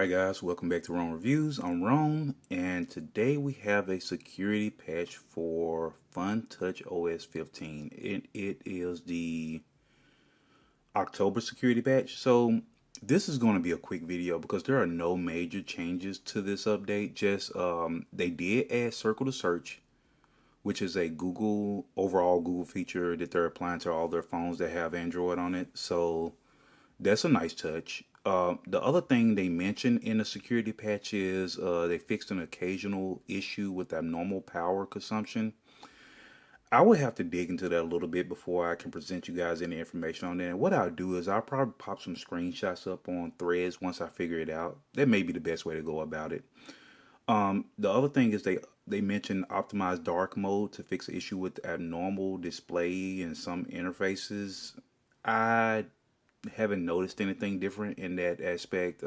Alright guys, welcome back to Rome Reviews. I'm Rome, and today we have a security patch for FuntouchOS 15. It is the October security patch. So this is going to be a quick video because there are no major changes to this update. Just they did add circle to search, which is a overall Google feature that they're applying to all their phones that have Android on it. So that's a nice touch. The other thing they mentioned in the security patch is they fixed an occasional issue with abnormal power consumption. I would have to dig into that a little bit before I can present you guys any information on that. And what I'll do is I'll probably pop some screenshots up on Threads once I figure it out. That may be the best way to go about it. The other thing is they mentioned optimized dark mode to fix the issue with abnormal display in some interfaces. I haven't noticed anything different in that aspect.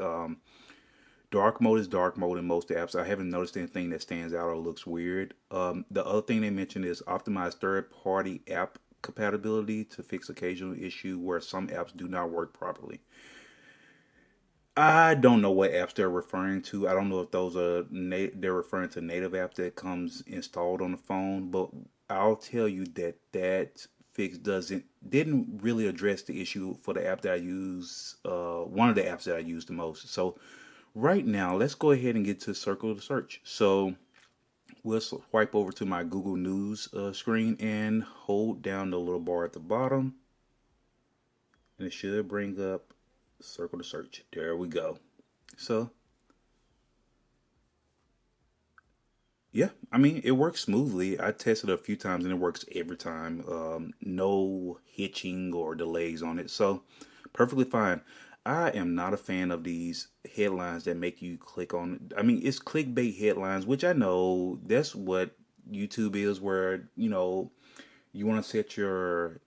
Dark mode is dark mode in most apps. I haven't noticed anything that stands out or looks weird. The other thing they mentioned is optimized third-party app compatibility to fix occasional issue where some apps do not work properly. I don't know what apps they're referring to. I don't know if those are they're referring to native apps that comes installed on the phone, but I'll tell you that fix didn't really address the issue for the app that I use, one of the apps that I use the most. So right now, let's go ahead and get to circle to search. So we'll swipe over to my Google News screen and hold down the little bar at the bottom, and it should bring up circle to search. There we go. So yeah, I mean, it works smoothly. I tested it a few times and it works every time. No hitching or delays on it. So perfectly fine. I am not a fan of these headlines that make you click on. I mean, it's clickbait headlines, which I know that's what YouTube is, where, you want to set your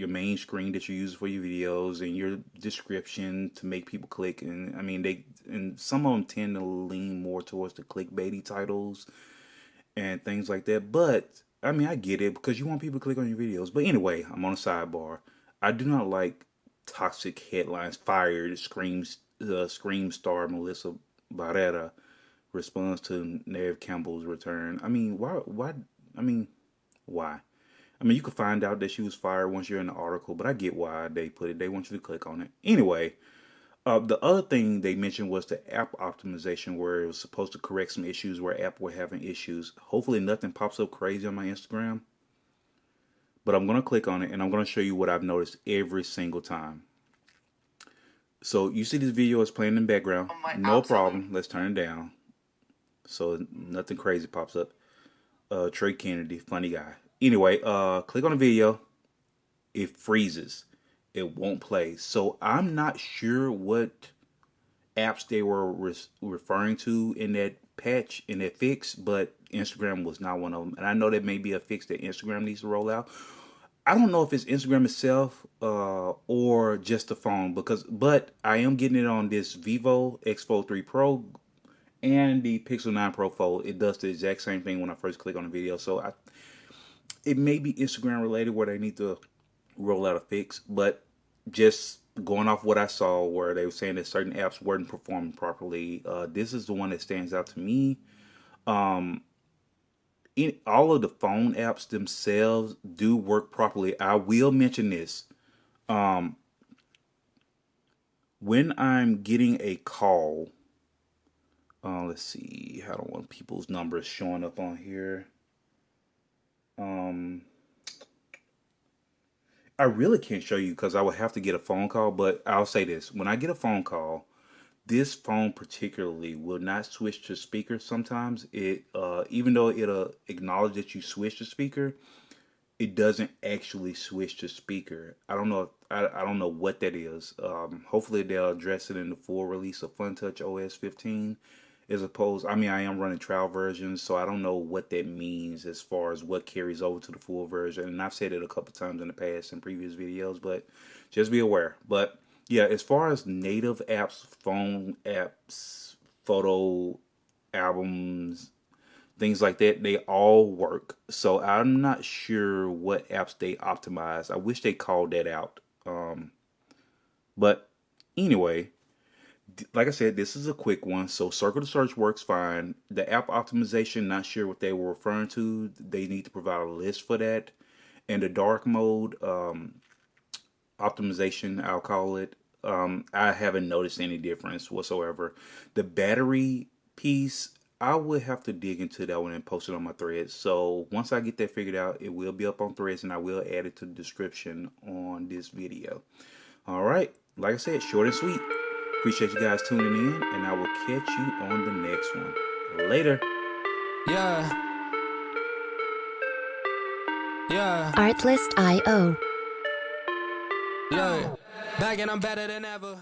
main screen that you use for your videos and your description to make people click. And I mean, some of them tend to lean more towards the clickbaity titles and things like that. But I mean, I get it because you want people to click on your videos. But anyway, I'm on a sidebar. I do not like toxic headlines. Fired, Scream star Melissa Barrera responds to Neve Campbell's return. I mean, why? I mean, why? I mean, you could find out that she was fired once you're in the article, but I get why they put it. They want you to click on it. Anyway, the other thing they mentioned was the app optimization, where it was supposed to correct some issues where app were having issues. Hopefully nothing pops up crazy on my Instagram. But I'm going to click on it, and I'm going to show you what I've noticed every single time. So you see this video is playing in the background. No problem. Let's turn it down so nothing crazy pops up. Trey Kennedy, funny guy. Anyway, click on the video. It freezes. It won't play. So I'm not sure what apps they were referring to in that patch, in that fix, but Instagram was not one of them. And I know that may be a fix that Instagram needs to roll out. I don't know if it's Instagram itself or just the phone, but I am getting it on this Vivo X Fold 3 Pro and the Pixel 9 Pro Fold. It does the exact same thing when I first click on the video. So it may be Instagram related where they need to roll out a fix, but just going off what I saw where they were saying that certain apps weren't performing properly, this is the one that stands out to me. All of the phone apps themselves do work properly. I will mention this. When I'm getting a call, let's see, I don't want people's numbers showing up on here. I really can't show you because I would have to get a phone call, but I'll say this. When I get a phone call, this phone particularly will not switch to speaker sometimes. Even though it'll acknowledge that you switch to speaker, it doesn't actually switch to speaker. I don't know. I don't know what that is. Hopefully they'll address it in the full release of FuntouchOS 15. I mean, I am running trial versions, so I don't know what that means as far as what carries over to the full version. And I've said it a couple times in the past in previous videos, but just be aware. But yeah, as far as native apps, phone apps, photo albums, things like that, they all work. So I'm not sure what apps they optimize. I wish they called that out. But anyway, like I said, this is a quick one. So circle to search works fine. The app optimization, not sure what they were referring to. They need to provide a list for that. And the dark mode optimization, I'll call it. I haven't noticed any difference whatsoever. The battery piece, I would have to dig into that one and post it on my threads. So once I get that figured out, it will be up on threads and I will add it to the description on this video. All right. Like I said, short and sweet. Appreciate you guys tuning in, and I will catch you on the next one. Later. Yeah, yeah, Artlist.io. look, back and I'm better than ever.